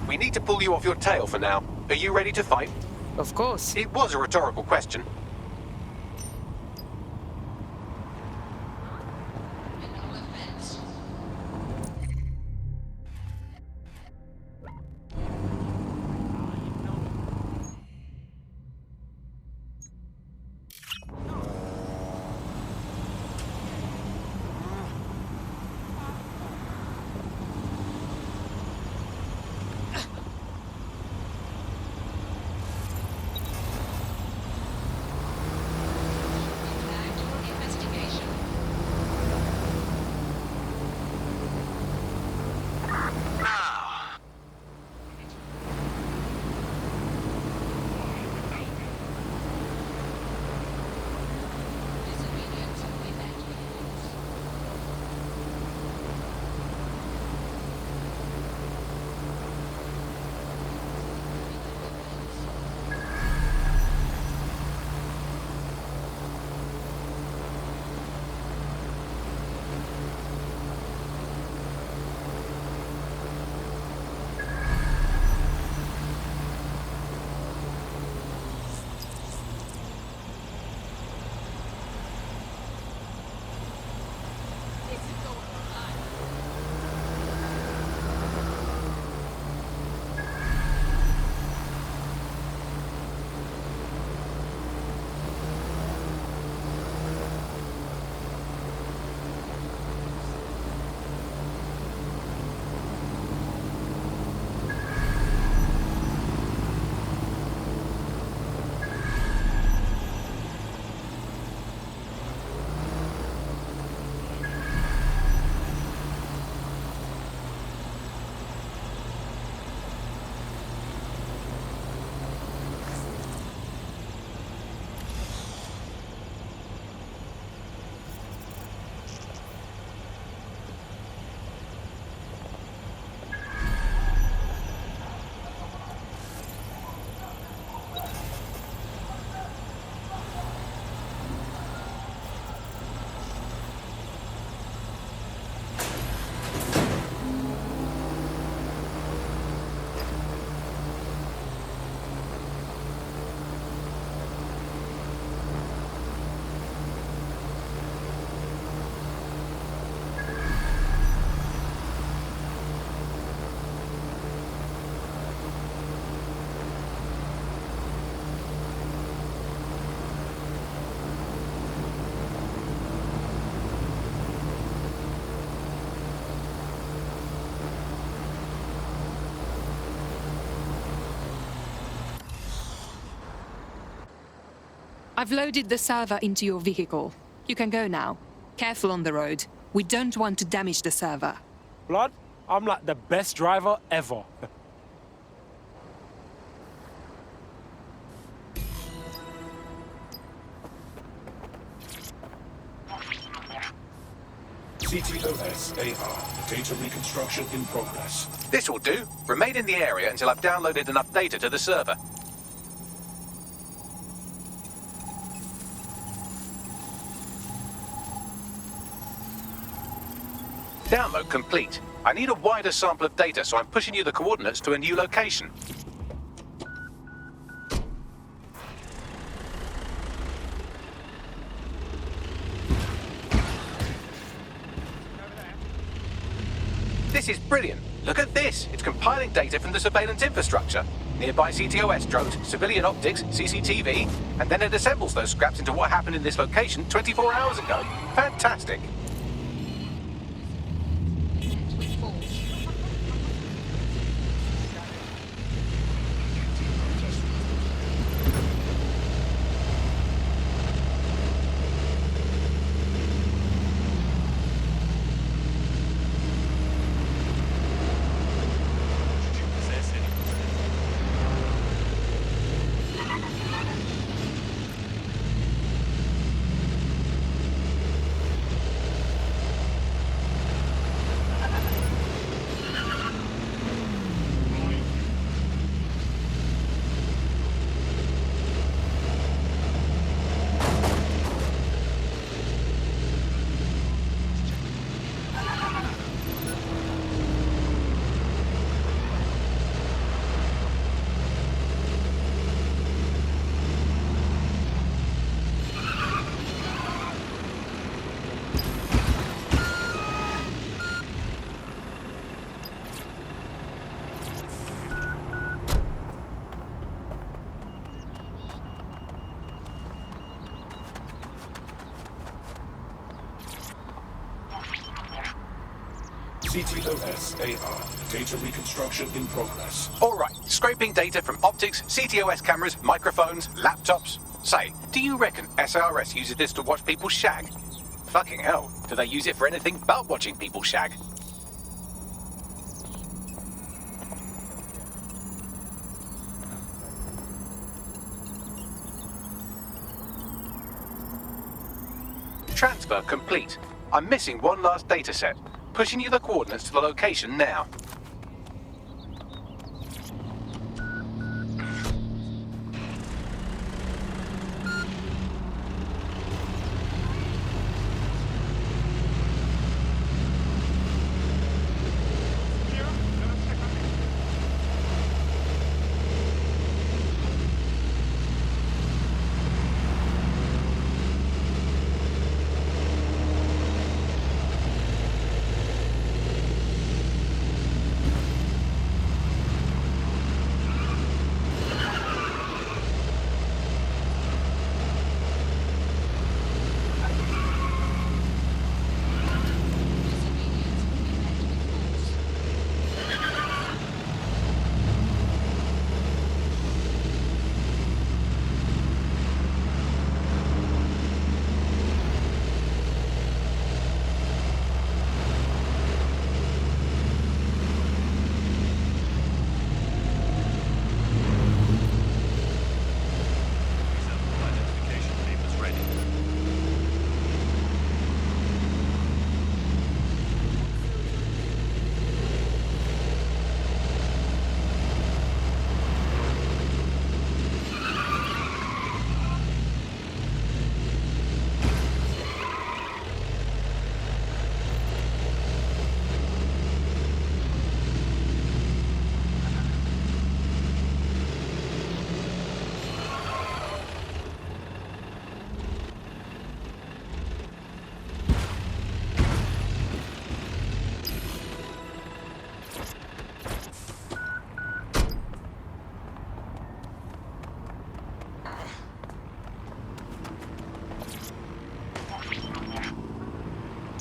We need to pull you off your tail for now. Are you ready to fight? Of course. It was a rhetorical question. I've loaded the server into your vehicle. You can go now. Careful on the road. We don't want to damage the server. Blood, I'm like the best driver ever. CTOS-AR, data reconstruction in progress. This will do. Remain in the area until I've downloaded enough data to the server. Download complete. I need a wider sample of data, so I'm pushing you the coordinates to a new location. This is brilliant. Look at this. It's compiling data from the surveillance infrastructure. Nearby CTOS drones, civilian optics, CCTV, and then it assembles those scraps into what happened in this location 24 hours ago. Fantastic. CTOS-AR. Data reconstruction in progress. Alright, scraping data from optics, CTOS cameras, microphones, laptops. Say, do you reckon SRS uses this to watch people shag? Fucking hell, do they use it for anything but watching people shag? Transfer complete. I'm missing one last data set. Pushing you the coordinates to the location now.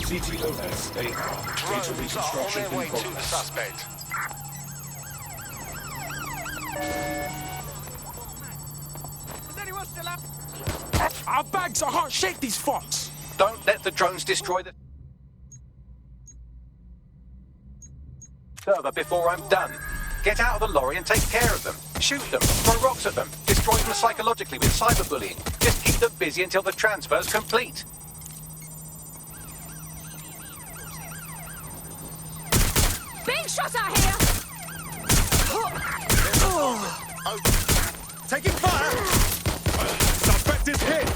CTOS-AR. Data reconstruction in progress. Suspect. Our bags are hot. Shake these fucks. Don't let the drones destroy the server before I'm done. Get out of the lorry and take care of them. Shoot them, throw rocks at them, destroy them psychologically with cyberbullying. Just keep them busy until the transfer's complete. Being shot out here! Taking fire! Suspect is hit!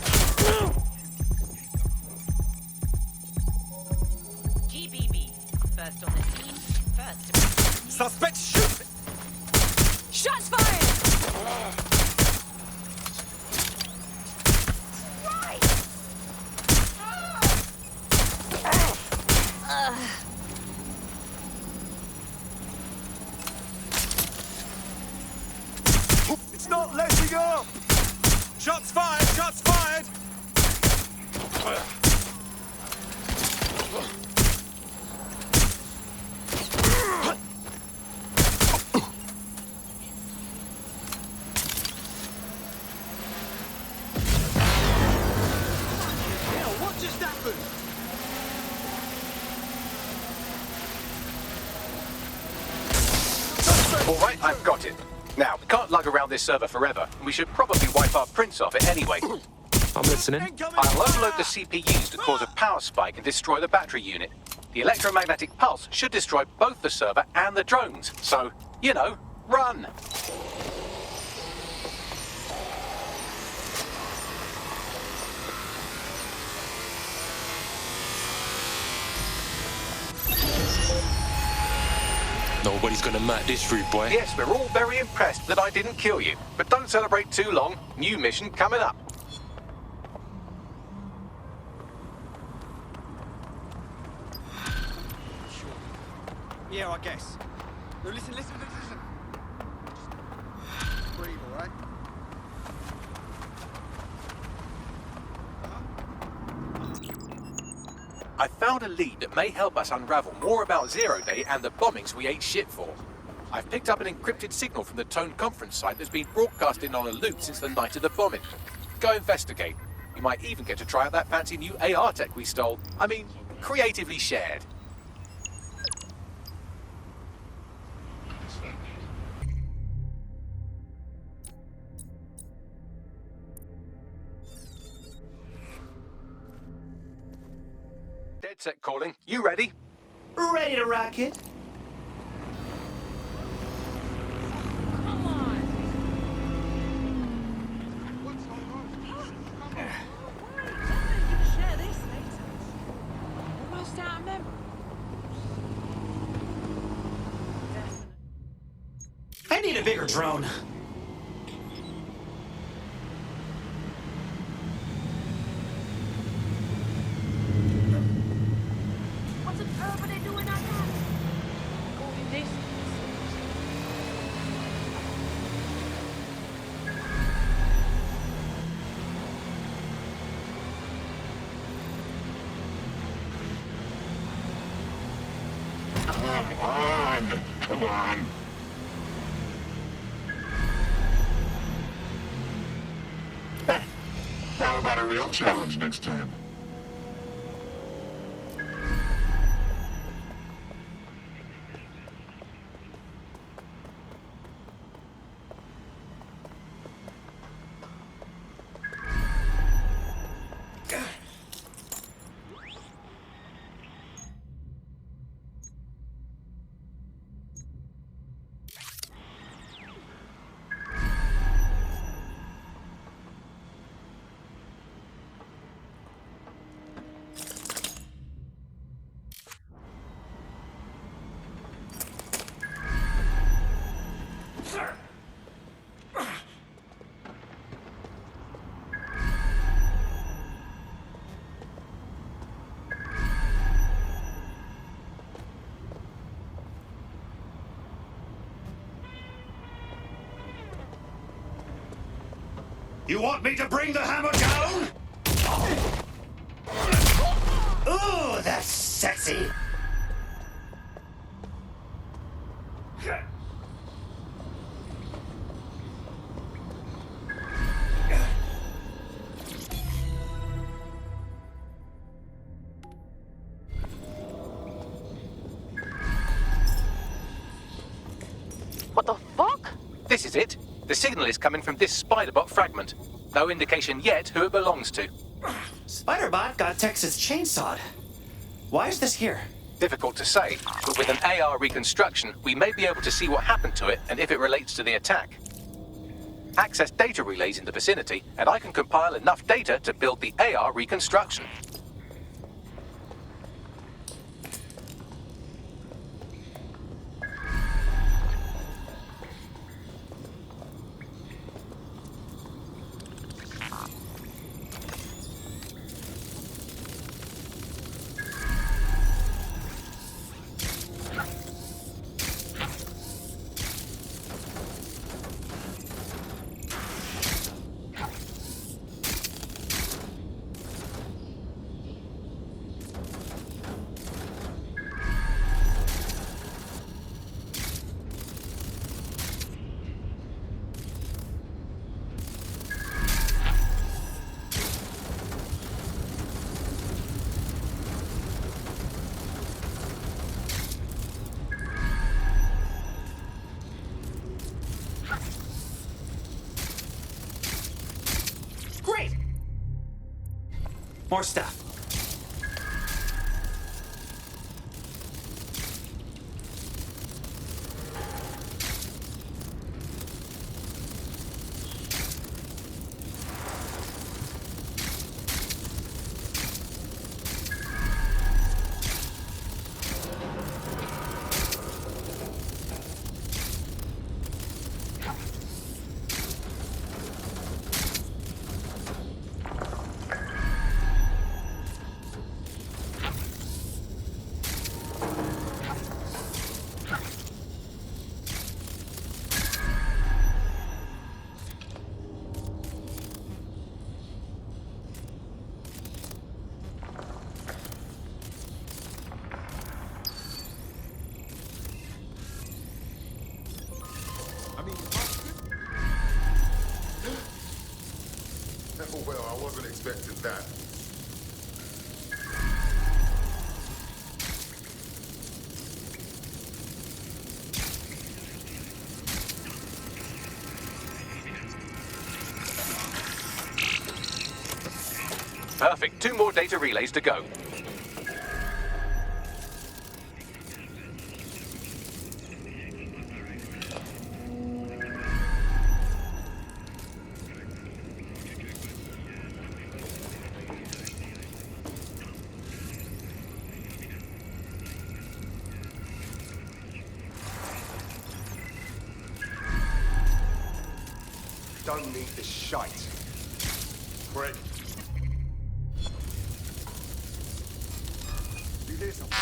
GBB. First on the scene, first to... Suspect shoot! Shots fired! Right! It's not letting up! Shots fired! Shots fired! What just happened? Alright, I've got it. Now, we can't lug around this server forever, and we should probably wipe our prints off it anyway. I'm listening. I'll overload the CPUs to cause a power spike and destroy the battery unit. The electromagnetic pulse should destroy both the server and the drones. So, you know, run! Nobody's gonna mat this route, boy. Yes, we're all very impressed that I didn't kill you. But don't celebrate too long. New mission coming up. Yeah, I guess. No, listen. Breathe, all right? I found a lead that may help us unravel more about Zero Day and the bombings we ate shit for. I've picked up an encrypted signal from the Tone conference site that's been broadcasting on a loop since the night of the bombing. Go investigate. You might even get to try out that fancy new AR tech we stole. I mean, creatively shared. Dead set calling. You ready? Ready to rock it? I need a bigger drone. What the hell are they doing out there? Going this. Come on. How about a real challenge next time? You want me to bring the hammer down? Ooh, that's sexy. What the fuck? This is it. The signal is coming from this Spiderbot fragment. No indication yet who it belongs to. Spiderbot got Texas chainsawed. Why is this here? Difficult to say, but with an AR reconstruction, we may be able to see what happened to it and if it relates to the attack. Access data relays in the vicinity, and I can compile enough data to build the AR reconstruction. Great! More stuff. Well, I wasn't expecting that. Perfect. 2 more data relays to go. Don't need this shite. Prick. You hear something?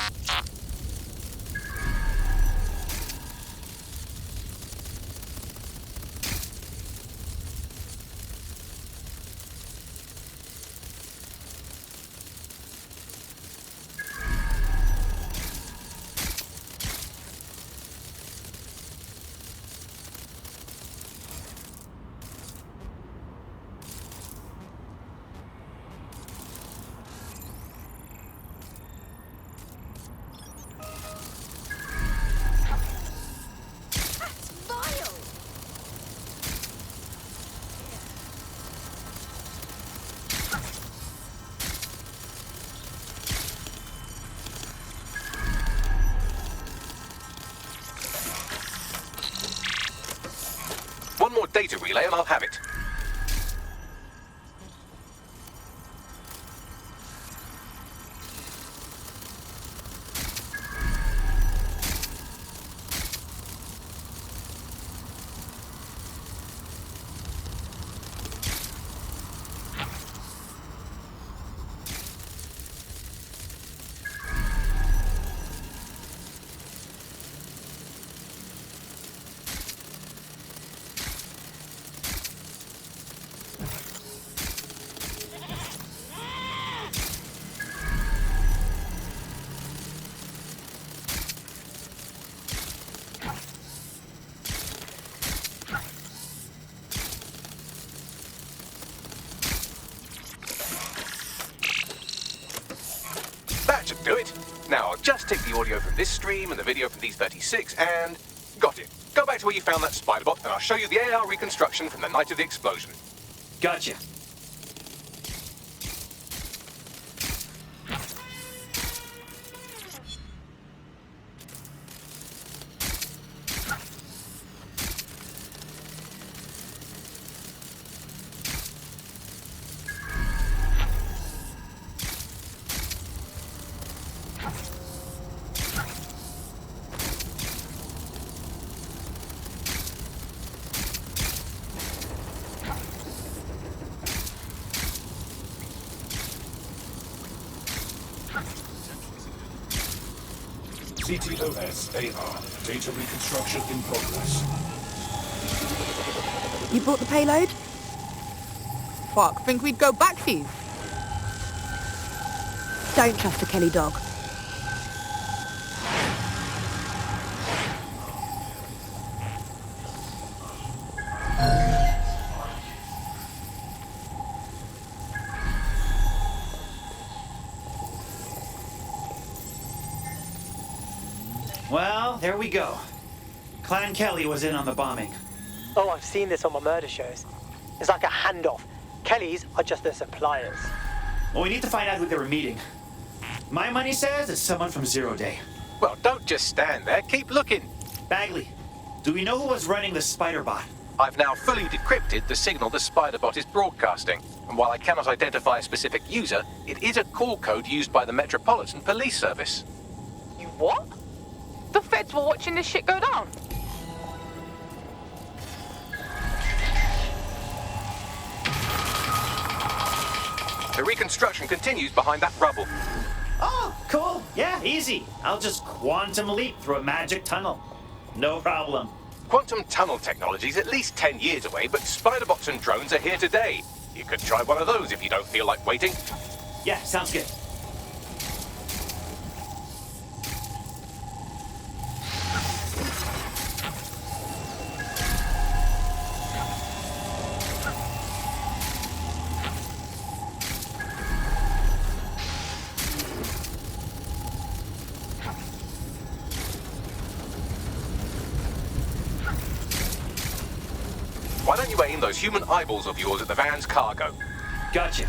One more data relay and I'll have it. That should do it. Now I'll just take the audio from this stream and the video from these 36 and... Got it. Go back to where you found that spider bot and I'll show you the AR reconstruction from the night of the explosion. Gotcha. CTOS AR. Data reconstruction in progress. You brought the payload? Fuck, think we'd go back for you? Don't trust a Kelly dog. Well, there we go. Clan Kelly was in on the bombing. Oh, I've seen this on my murder shows. It's like a handoff. Kellys are just their suppliers. Well, we need to find out who they were meeting. My money says it's someone from Zero Day. Well, don't just stand there. Keep looking. Bagley, do we know who was running the spider bot? I've now fully decrypted the signal the spider bot is broadcasting. And while I cannot identify a specific user, it is a call code used by the Metropolitan Police Service. You what? The feds were watching this shit go down. The reconstruction continues behind that rubble. Oh, cool. Yeah, easy. I'll just quantum leap through a magic tunnel. No problem. Quantum tunnel technology is at least 10 years away, but spider bots and drones are here today. You could try one of those if you don't feel like waiting. Yeah, sounds good. Why don't you aim those human eyeballs of yours at the van's cargo? Gotcha.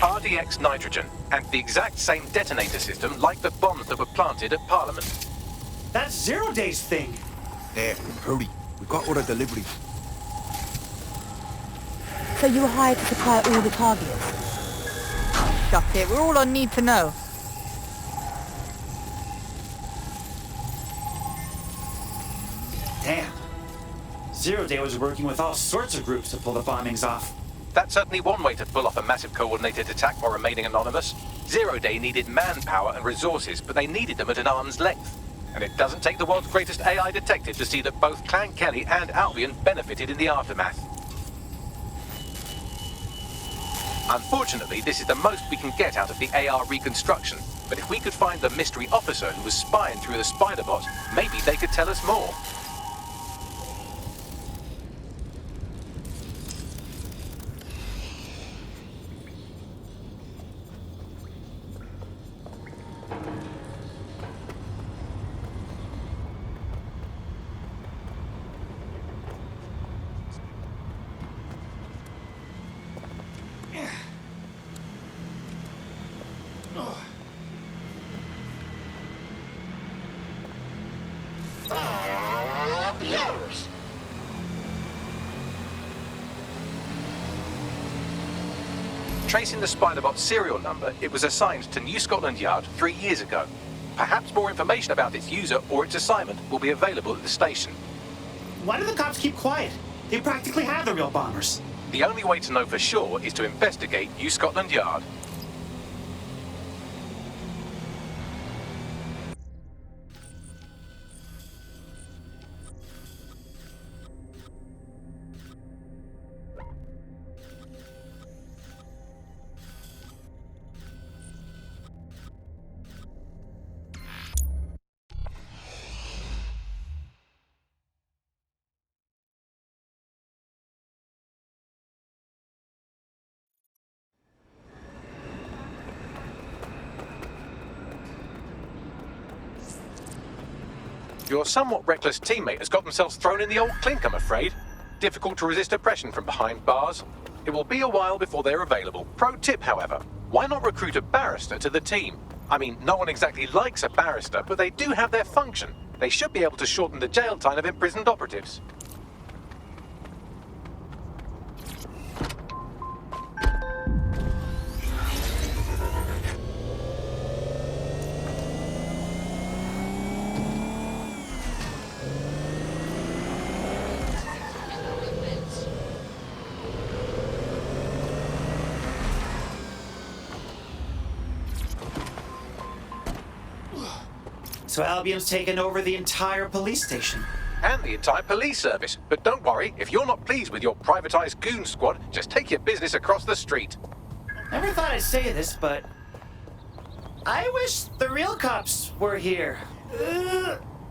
RDX nitrogen, and the exact same detonator system like the bombs that were planted at Parliament. That's 0 Day's thing. There, hurry. We got all the deliveries. So you were hired to supply all the targets? Shut it, we're all on need to know. Damn. 0 Day was working with all sorts of groups to pull the bombings off. That's certainly one way to pull off a massive coordinated attack while remaining anonymous. 0 Day needed manpower and resources, but they needed them at an arm's length. And it doesn't take the world's greatest AI detective to see that both Clan Kelly and Albion benefited in the aftermath. Unfortunately, this is the most we can get out of the AR reconstruction, but if we could find the mystery officer who was spying through the spider bot, maybe they could tell us more. Tracing the Spiderbot serial number, it was assigned to New Scotland Yard 3 years ago. Perhaps more information about its user or its assignment will be available at the station. Why do the cops keep quiet? They practically have the real bombers. The only way to know for sure is to investigate New Scotland Yard. Your somewhat reckless teammate has got themselves thrown in the old clink, I'm afraid. Difficult to resist oppression from behind bars. It will be a while before they're available. Pro tip, however, why not recruit a barrister to the team? I mean, no one exactly likes a barrister, but they do have their function. They should be able to shorten the jail time of imprisoned operatives. So Albion's taken over the entire police station. And the entire police service. But don't worry, if you're not pleased with your privatized goon squad, just take your business across the street. Never thought I'd say this, but I wish the real cops were here.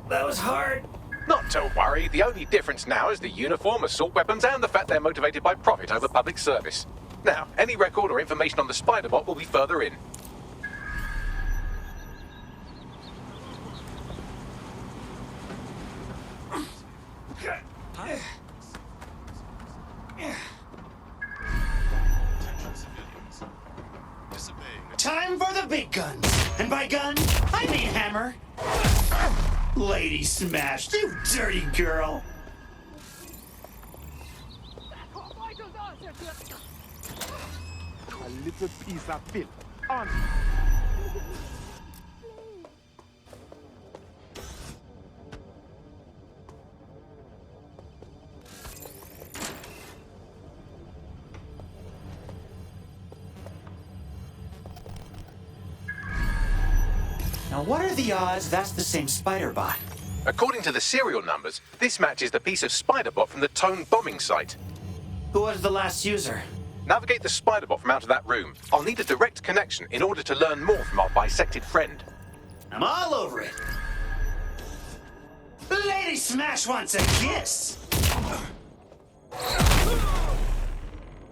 That was hard. Not to worry, the only difference now is the uniform, assault weapons, and the fact they're motivated by profit over public service. Now, any record or information on the Spiderbot will be further in. Time for the big guns. And by gun, I mean hammer. Lady smashed, you dirty girl. A little piece of filth. On. Now what are the odds that's the same spider bot? According to the serial numbers, this matches the piece of Spiderbot from the Tone bombing site. Who was the last user? Navigate the Spiderbot from out of that room. I'll need a direct connection in order to learn more from our bisected friend. I'm all over it. Lady Smash wants a kiss.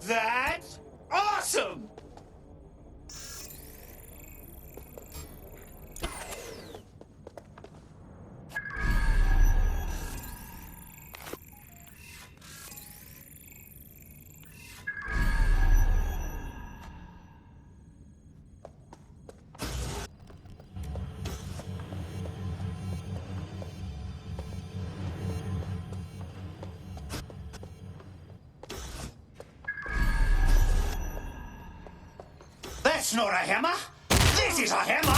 That's awesome! That's not a hammer. This is a hammer.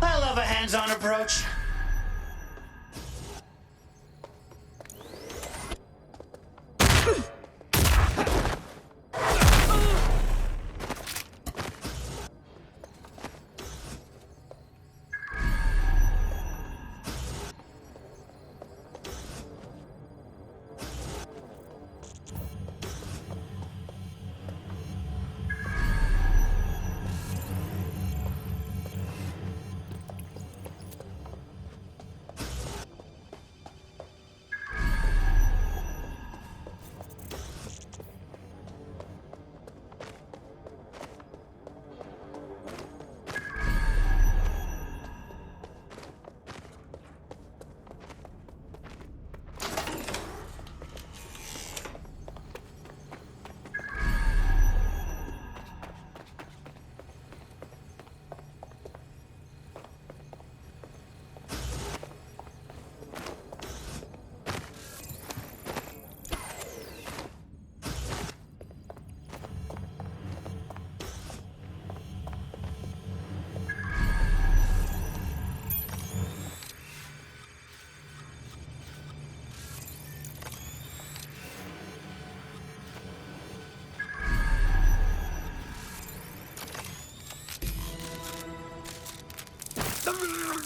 I love a hands-on approach.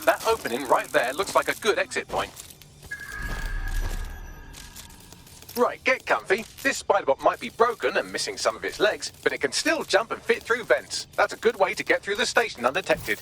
That opening right there looks like a good exit point. Right, get comfy. This spiderbot might be broken and missing some of its legs, but it can still jump and fit through vents. That's a good way to get through the station undetected.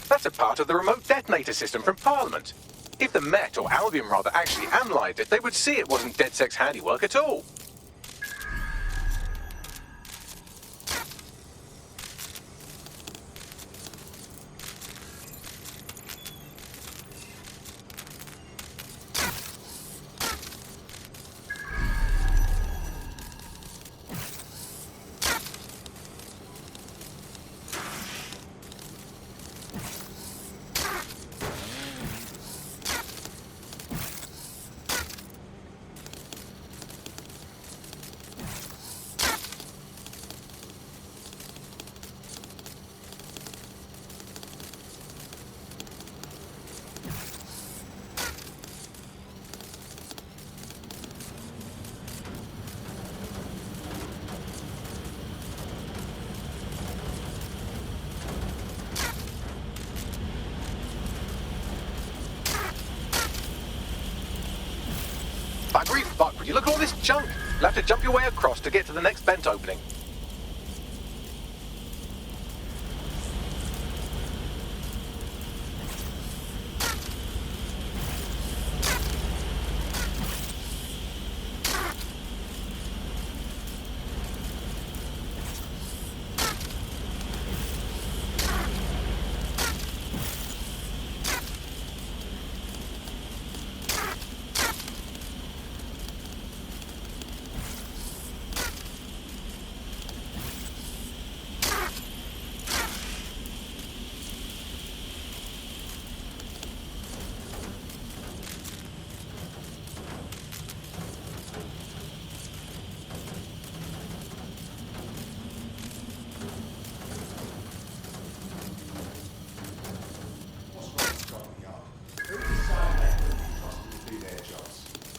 That's a part of the remote detonator system from Parliament. If the Met, or Albion rather, actually analysed it, they would see it wasn't DedSec's handiwork at all. Buggery fuck, would you look at all this junk? You'll have to jump your way across to get to the next vent opening.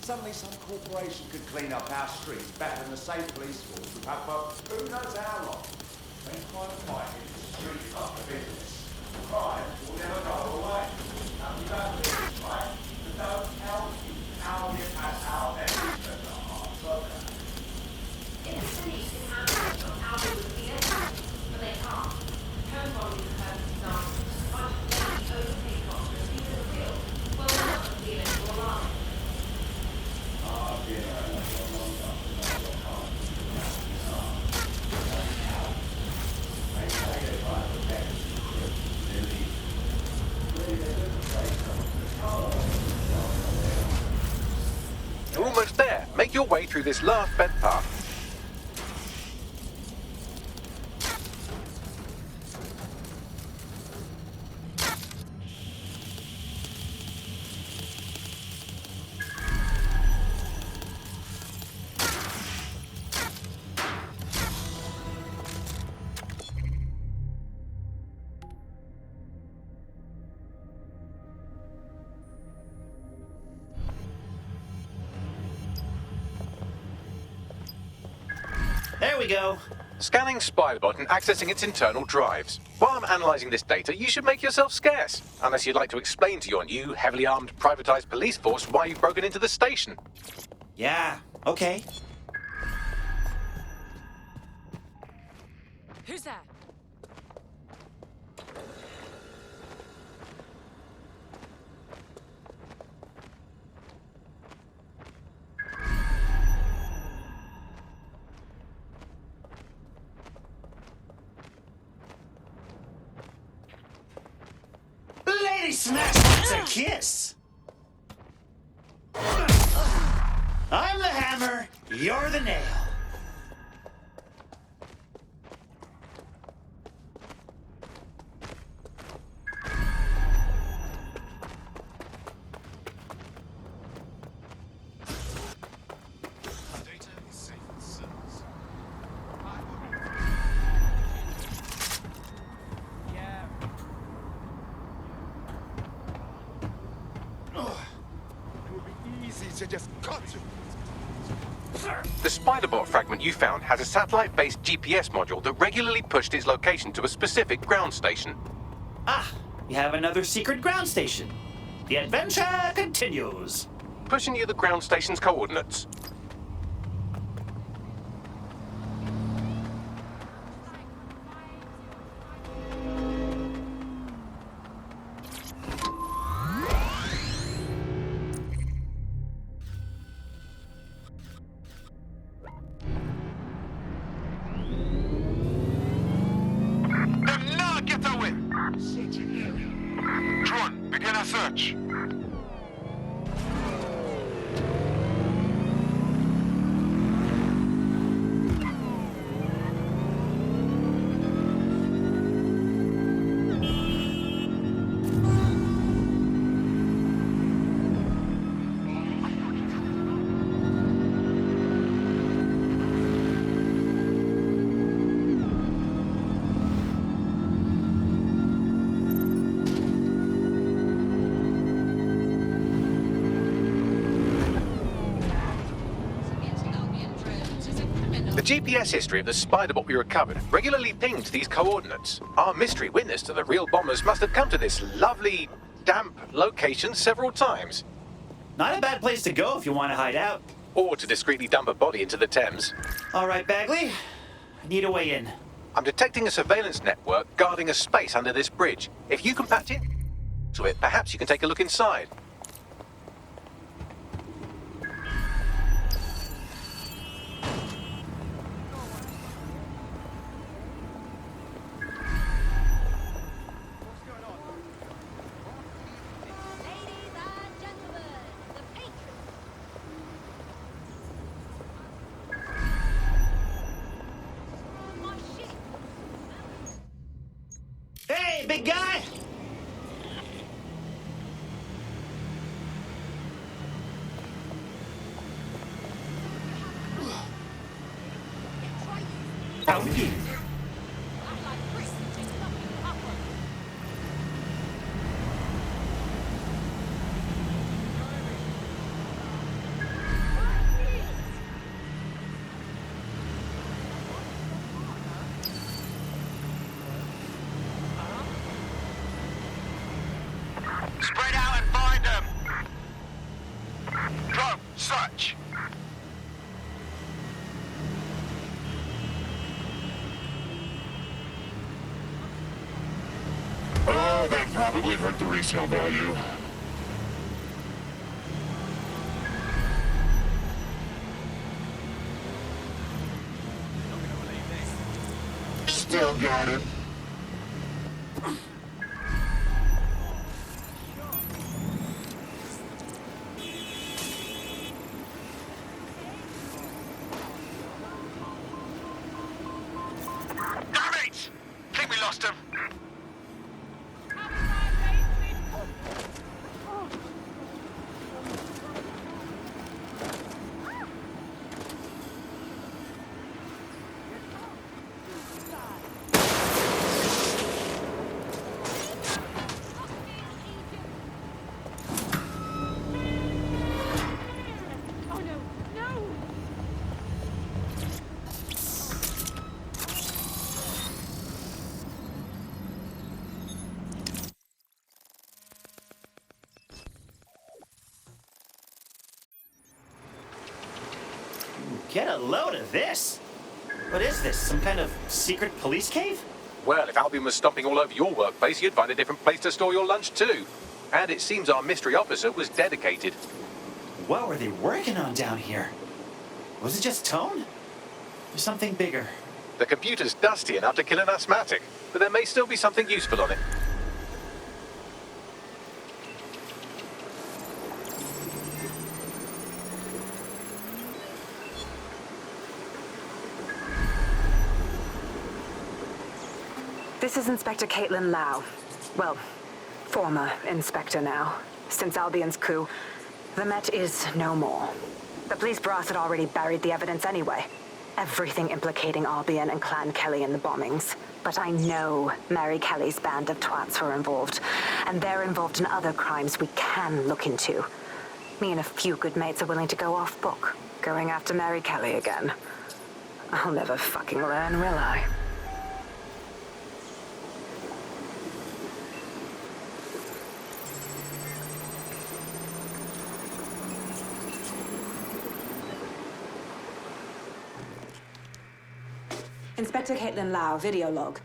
Suddenly some corporation could clean up our streets better than the same police force we've had for who knows how long. They quite fight in the street up the business. Crime will never go away. And we don't live, right? So don't tell me how we have our best interests at heart. If the police can handle it, how they would be able, but they can't. Home bodies are perfect example. A bunch of ladies overpaid doctors, even the real. Well, they're not going to be any more alive. make your way through this last bent path. There we go. Scanning Spiderbot and accessing its internal drives. While I'm analysing this data, you should make yourself scarce. Unless you'd like to explain to your new, heavily armed, privatised police force why you've broken into the station. Yeah, okay. Who's there? Lady Smash wants a kiss. I'm the hammer, you're the nail. To just cut you. The Spiderbot fragment you found has a satellite-based GPS module that regularly pushed its location to a specific ground station. Ah, we have another secret ground station. The adventure continues. Pushing you the ground station's coordinates. Drone, begin a search. The GPS history of the Spiderbot we recovered regularly pinged these coordinates. Our mystery witness to the real bombers must have come to this lovely, damp location several times. Not a bad place to go if you want to hide out. Or to discreetly dump a body into the Thames. All right, Bagley. I need a way in. I'm detecting a surveillance network guarding a space under this bridge. If you can patch in to it, perhaps you can take a look inside. Hey, big guy! Howdy. Spread out and find them. Drone, search. Oh, that probably hurt the resale value. Still got it. Get a load of this! What is this, some kind of secret police cave? Well, if Albion was stomping all over your workplace, you'd find a different place to store your lunch too. And it seems our mystery officer was dedicated. What were they working on down here? Was it just tone? Or something bigger? The computer's dusty enough to kill an asthmatic, but there may still be something useful on it. This is Inspector Caitlin Lau. Well, former inspector now. Since Albion's coup, the Met is no more. The police brass had already buried the evidence anyway. Everything implicating Albion and Clan Kelly in the bombings. But I know Mary Kelly's band of twats were involved, and they're involved in other crimes we can look into. Me and a few good mates are willing to go off book, going after Mary Kelly again. I'll never fucking learn, will I? Inspector Caitlin Lau, video log.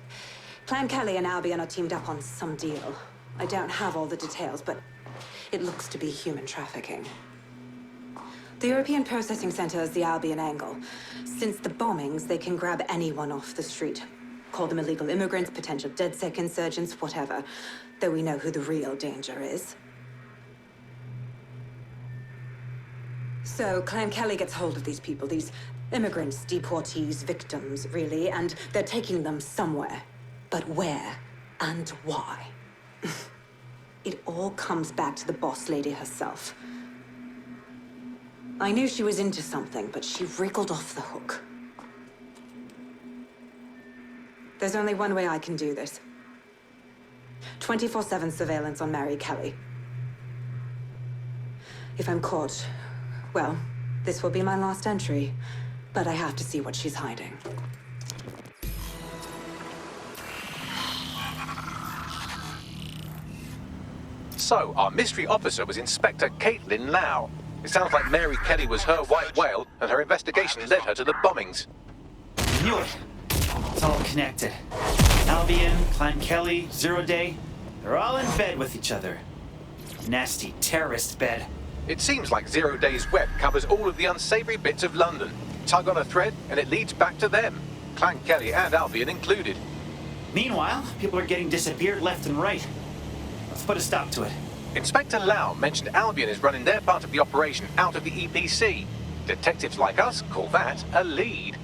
Clan Kelly and Albion are teamed up on some deal. I don't have all the details, but it looks to be human trafficking. The European Processing Center is the Albion angle. Since the bombings, they can grab anyone off the street. Call them illegal immigrants, potential DedSec insurgents, whatever. Though we know who the real danger is. So Clan Kelly gets hold of these people, these immigrants, deportees, victims, really, and they're taking them somewhere. But where and why? It all comes back to the boss lady herself. I knew she was into something, but she wriggled off the hook. There's only one way I can do this. 24/7 surveillance on Mary Kelly. If I'm caught, well, this will be my last entry. But I have to see what she's hiding. So, our mystery officer was Inspector Caitlin Lau. It sounds like Mary Kelly was her white whale, and her investigation led her to the bombings. Knew it! It's all connected. Albion, Clan Kelly, Zero Day, they're all in bed with each other. Nasty terrorist bed. It seems like Zero Day's web covers all of the unsavory bits of London. Tug on a thread, and it leads back to them. Clan Kelly and Albion included. Meanwhile, people are getting disappeared left and right. Let's put a stop to it. Inspector Lau mentioned Albion is running their part of the operation out of the EPC. Detectives like us call that a lead.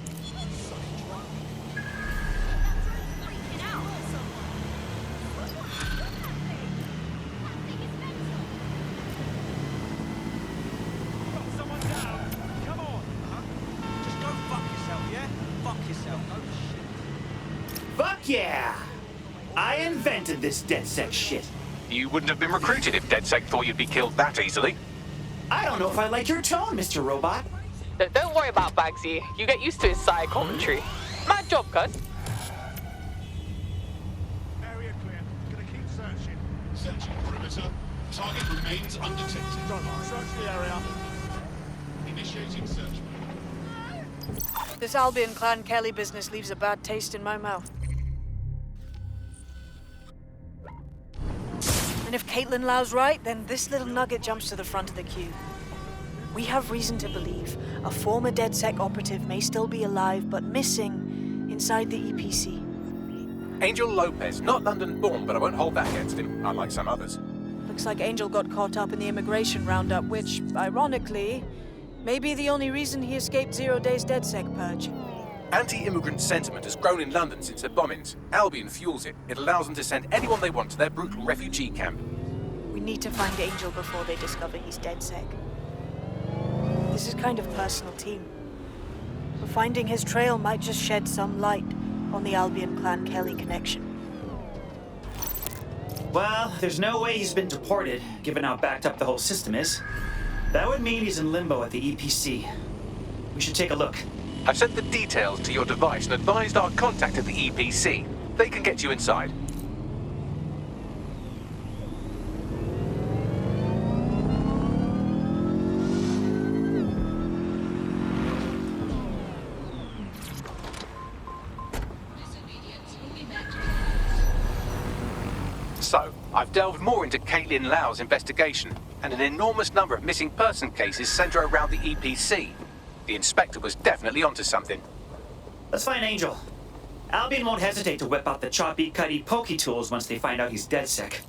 Fuck yeah! I invented this DedSec shit. You wouldn't have been recruited if DedSec thought you'd be killed that easily. I don't know if I like your tone, Mr. Robot. Don't worry about Bagsy. You get used to his side commentary. Mad job, cuz. Area clear. Gonna keep searching. Searching perimeter. Target remains undetected. Search the area. Initiating search. This Albion Clan Kelly business leaves a bad taste in my mouth. And if Caitlin Lau's right, then this little nugget jumps to the front of the queue. We have reason to believe a former DedSec operative may still be alive, but missing inside the EPC. Angel Lopez, not London-born, but I won't hold that against him, unlike some others. Looks like Angel got caught up in the immigration roundup, which, ironically, may be the only reason he escaped 0 Day's DedSec purge. Anti-immigrant sentiment has grown in London since the bombings. Albion fuels it. It allows them to send anyone they want to their brutal refugee camp. We need to find Angel before they discover he's DedSec. This is kind of personal team. But finding his trail might just shed some light on the Albion Clan Kelly connection. Well, there's no way he's been deported, given how backed up the whole system is. That would mean he's in limbo at the EPC. We should take a look. I've sent the details to your device and advised our contact at the EPC. They can get you inside. I've delved more into Caitlin Lau's investigation, and an enormous number of missing person cases centre around the EPC. The inspector was definitely onto something. Let's find Angel. Albion won't hesitate to whip out the choppy, cutty, pokey tools once they find out he's dead sick.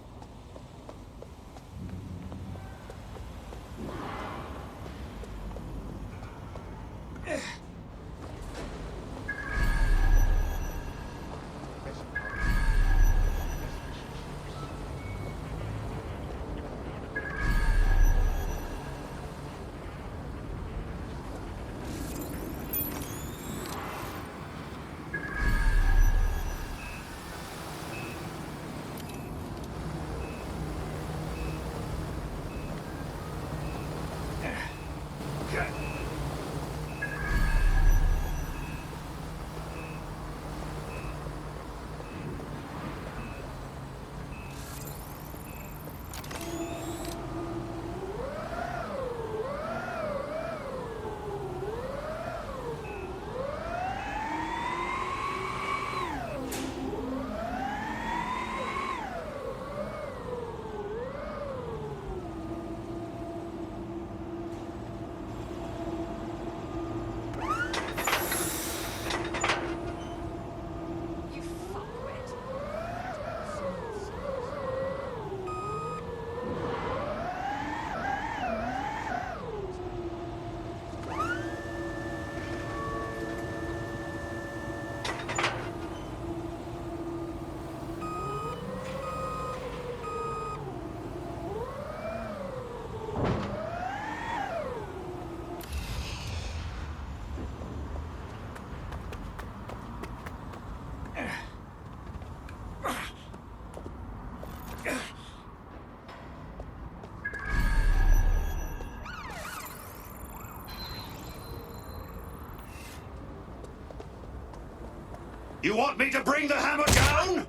You want me to bring the hammer down?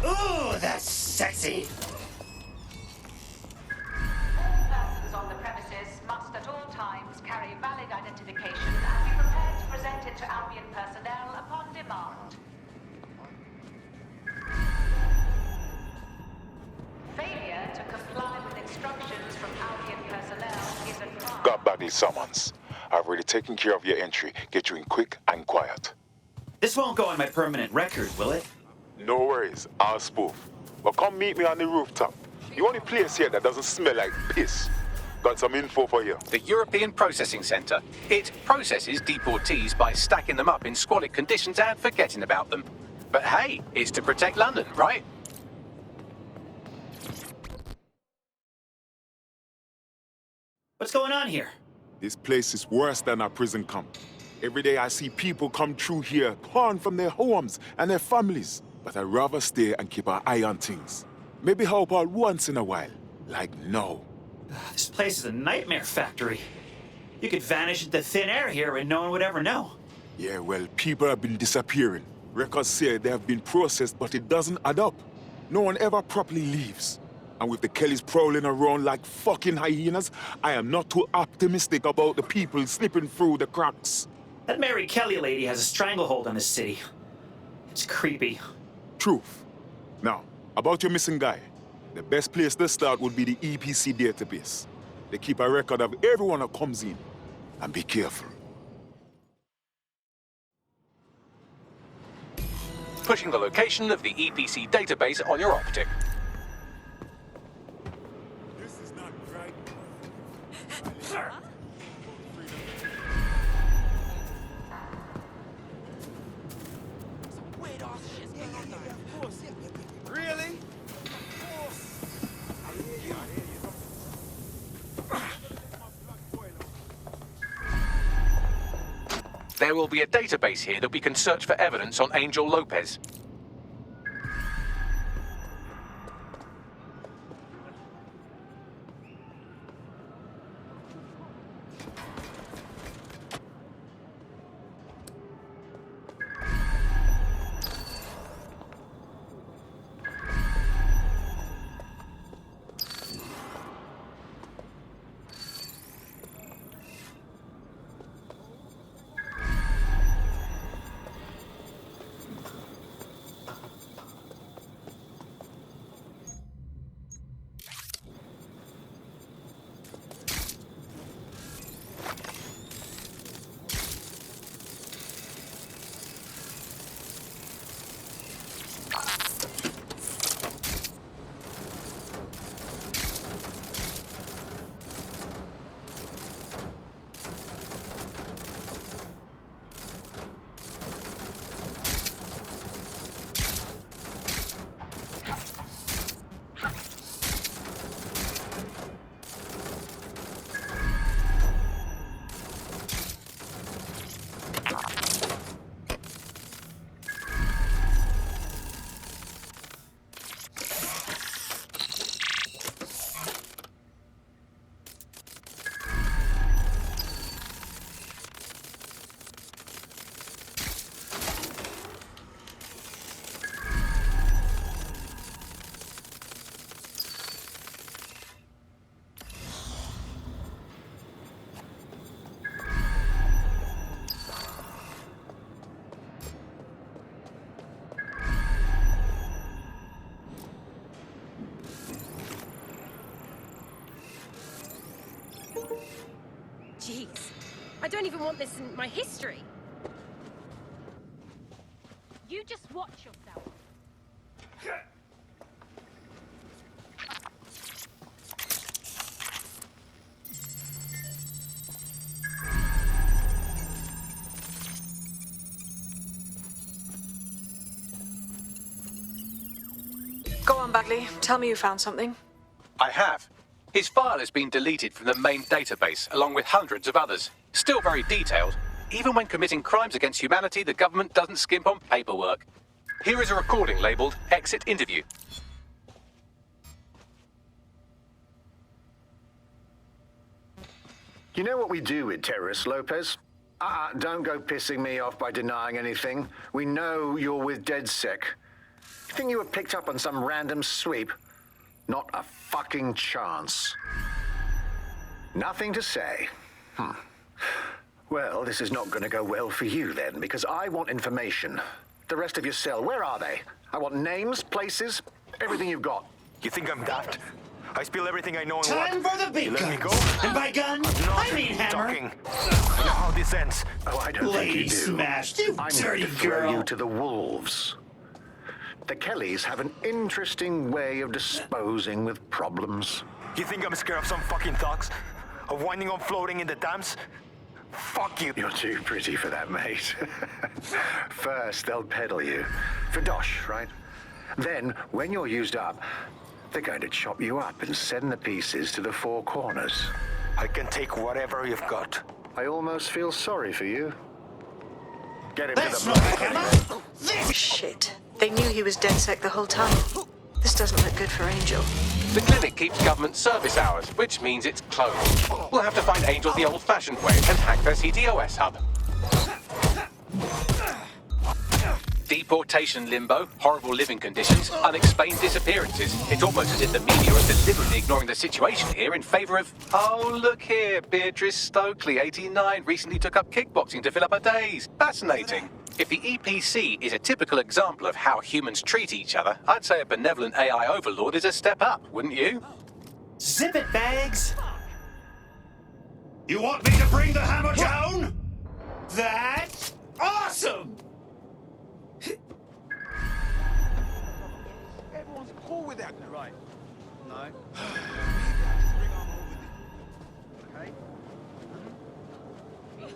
Ooh, that's sexy. All persons on the premises must at all times carry valid identification and be prepared to present it to Albion personnel upon demand. Failure to comply with instructions from Albion personnel is a crime. Got back these summons. I've already taken care of your entry. Get you in quick and quiet. This won't go on my permanent record, will it? No worries, I'll spoof. But come meet me on the rooftop. The only place here that doesn't smell like piss. Got some info for you. The European Processing Centre. It processes deportees by stacking them up in squalid conditions and forgetting about them. But hey, it's to protect London, right? What's going on here? This place is worse than a prison camp. Every day I see people come through here, torn from their homes and their families. But I'd rather stay and keep an eye on things. Maybe help out once in a while, like now. This place is a nightmare factory. You could vanish into thin air here and no one would ever know. Yeah, well, people have been disappearing. Records say they have been processed, but it doesn't add up. No one ever properly leaves. And with the Kellys prowling around like fucking hyenas, I am not too optimistic about the people slipping through the cracks. That Mary Kelly lady has a stranglehold on this city. It's creepy. Truth. Now, about your missing guy. The best place to start would be the EPC database. They keep a record of everyone that comes in. And be careful. Pushing the location of the EPC database on your optic. Really? There will be a database here that we can search for evidence on Angel Lopez. Jeez. I don't even want this in my history. You just watch yourself. Go on, Bagley. Tell me you found something. I have. His file has been deleted from the main database, along with hundreds of others. Still very detailed. Even when committing crimes against humanity, the government doesn't skimp on paperwork. Here is a recording labeled Exit Interview. You know what we do with terrorists, Lopez? Don't go pissing me off by denying anything. We know you're with DedSec. You think you were picked up on some random sweep? Not a fucking chance. Nothing to say. Well, this is not going to go well for you then, because I want information. The rest of your cell, where are they? I want names, places, everything you've got. You think I'm daft? I spill everything I know and Time what? for the big You let me go? guns. And by gun, I mean hammer. Talking. I know how this ends. Oh, I don't think you Lady do. smashed, you I'm dirty going to throw girl. you to the wolves. The Kellys have an interesting way of disposing with problems. You think I'm scared of some fucking thugs? Of winding up floating in the dams? Fuck you. You're too pretty for that, mate. First, they'll peddle you. For dosh, right? Then, when you're used up, they're going to chop you up and send the pieces to the four corners. I can take whatever you've got. I almost feel sorry for you. Get him That's to not the hammer. Shit. They knew he was DedSec the whole time. This doesn't look good for Angel. The clinic keeps government service hours, which means it's closed. We'll have to find Angel the old-fashioned way and hack their CTOS hub. Deportation limbo, horrible living conditions, unexplained disappearances. It's almost as if the media are deliberately ignoring the situation here in favour of... Oh, look here, Beatrice Stokely, 89, recently took up kickboxing to fill up her days. Fascinating. If the EPC is a typical example of how humans treat each other, I'd say a benevolent AI overlord is a step up, wouldn't you? Zip it, Bags. You want me to bring the hammer down? That's awesome! Everyone's cool with that, right? No. Okay.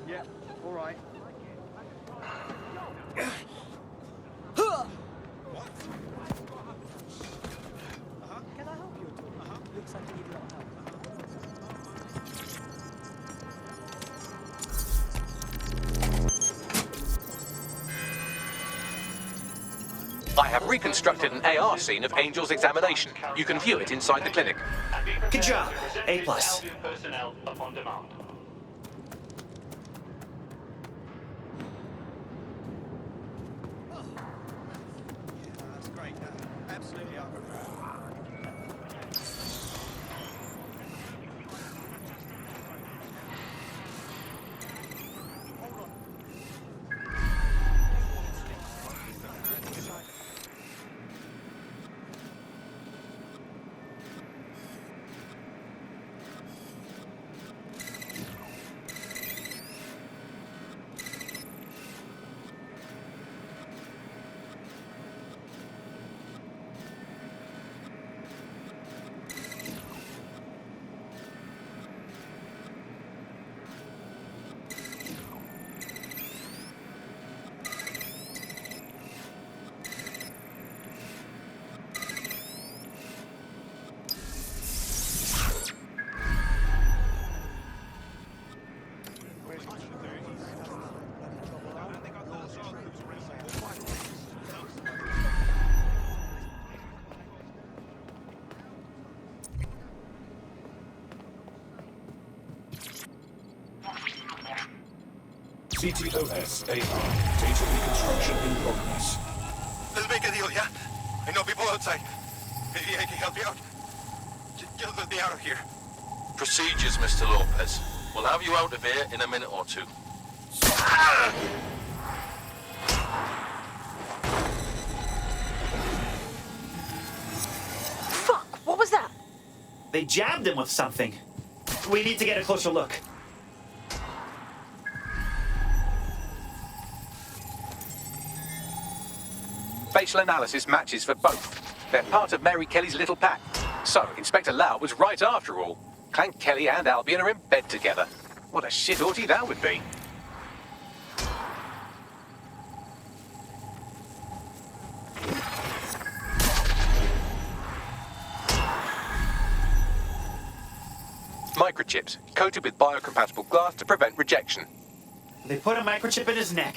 Yeah, all right. Can I help you at all? Looks like you need a lot of help. I have reconstructed an AR scene of Angel's examination. You can view it inside the clinic. Good job. A+. Personnel upon demand. That's great. Absolutely up. CTOS AR. Data reconstruction in progress. Let's make a deal, yeah? I know people outside. Maybe I can help you out. Just let me out of here. Procedures, Mr. Lopez. We'll have you out of here in a minute or two. Fuck! What was that? They jabbed him with something. We need to get a closer look. Facial analysis matches for both. They're part of Mary Kelly's little pack. So, Inspector Lau was right after all. Clan Kelly and Albion are in bed together. What a shit orgy that would be. Microchips, coated with biocompatible glass to prevent rejection. They put a microchip in his neck.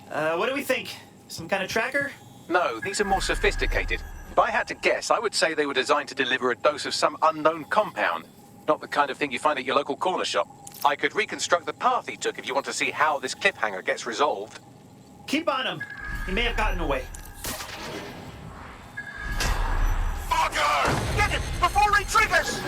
What do we think? Some kind of tracker? No, these are more sophisticated. If I had to guess, I would say they were designed to deliver a dose of some unknown compound. Not the kind of thing you find at your local corner shop. I could reconstruct the path he took if you want to see how this cliffhanger gets resolved. Keep on him. He may have gotten away. Fucker! Get him before he triggers!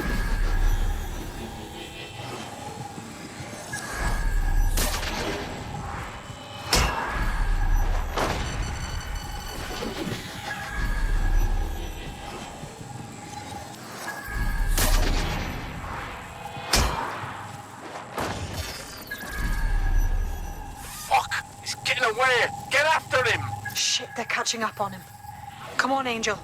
Away! Get after him! Shit, they're catching up on him. Come on, Angel.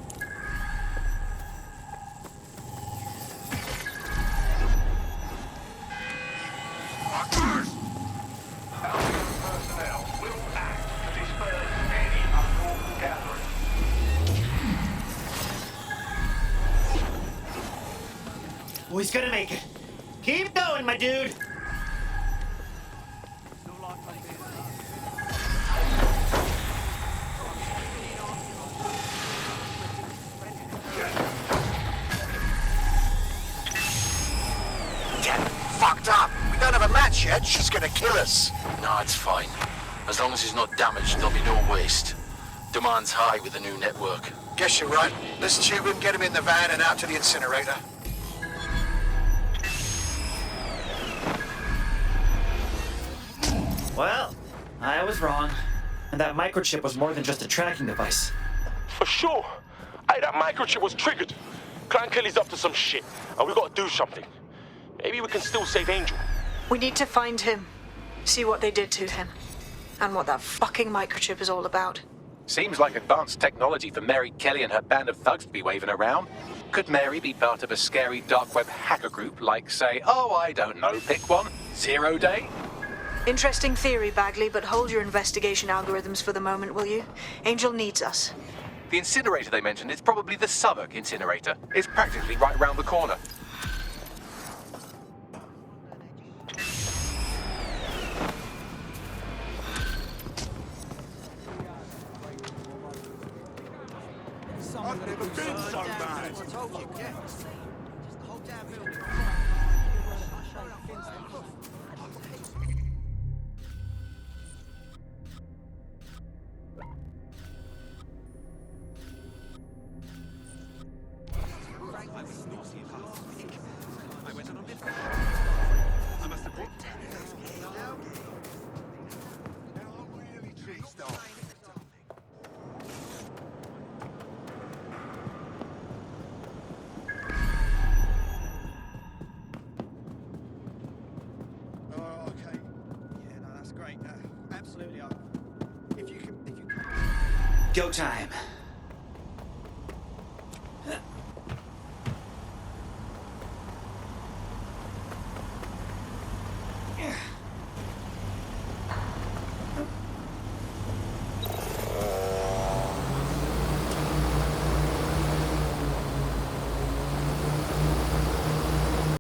Personnel will act to disperse any unlawful gathering. Oh, he's gonna make it. Keep going, my dude. Up. We don't have a match yet. She's gonna kill us. No, it's fine. As long as he's not damaged, there'll be no waste. Demand's high with the new network. Guess you're right. Let's tube him, get him in the van and out to the incinerator. Well, I was wrong. And that microchip was more than just a tracking device. For sure. Hey, that microchip was triggered. Clan Kelly's up to some shit, and we gotta do something. Maybe we can still save Angel. We need to find him, see what they did to him, and what that fucking microchip is all about. Seems like advanced technology for Mary Kelly and her band of thugs to be waving around. Could Mary be part of a scary dark web hacker group like, say, oh, I don't know, pick one, 0 Day? Interesting theory, Bagley, but hold your investigation algorithms for the moment, will you? Angel needs us. The incinerator they mentioned is probably the Southwark incinerator. It's practically right around the corner. I've never been so bad. Go time.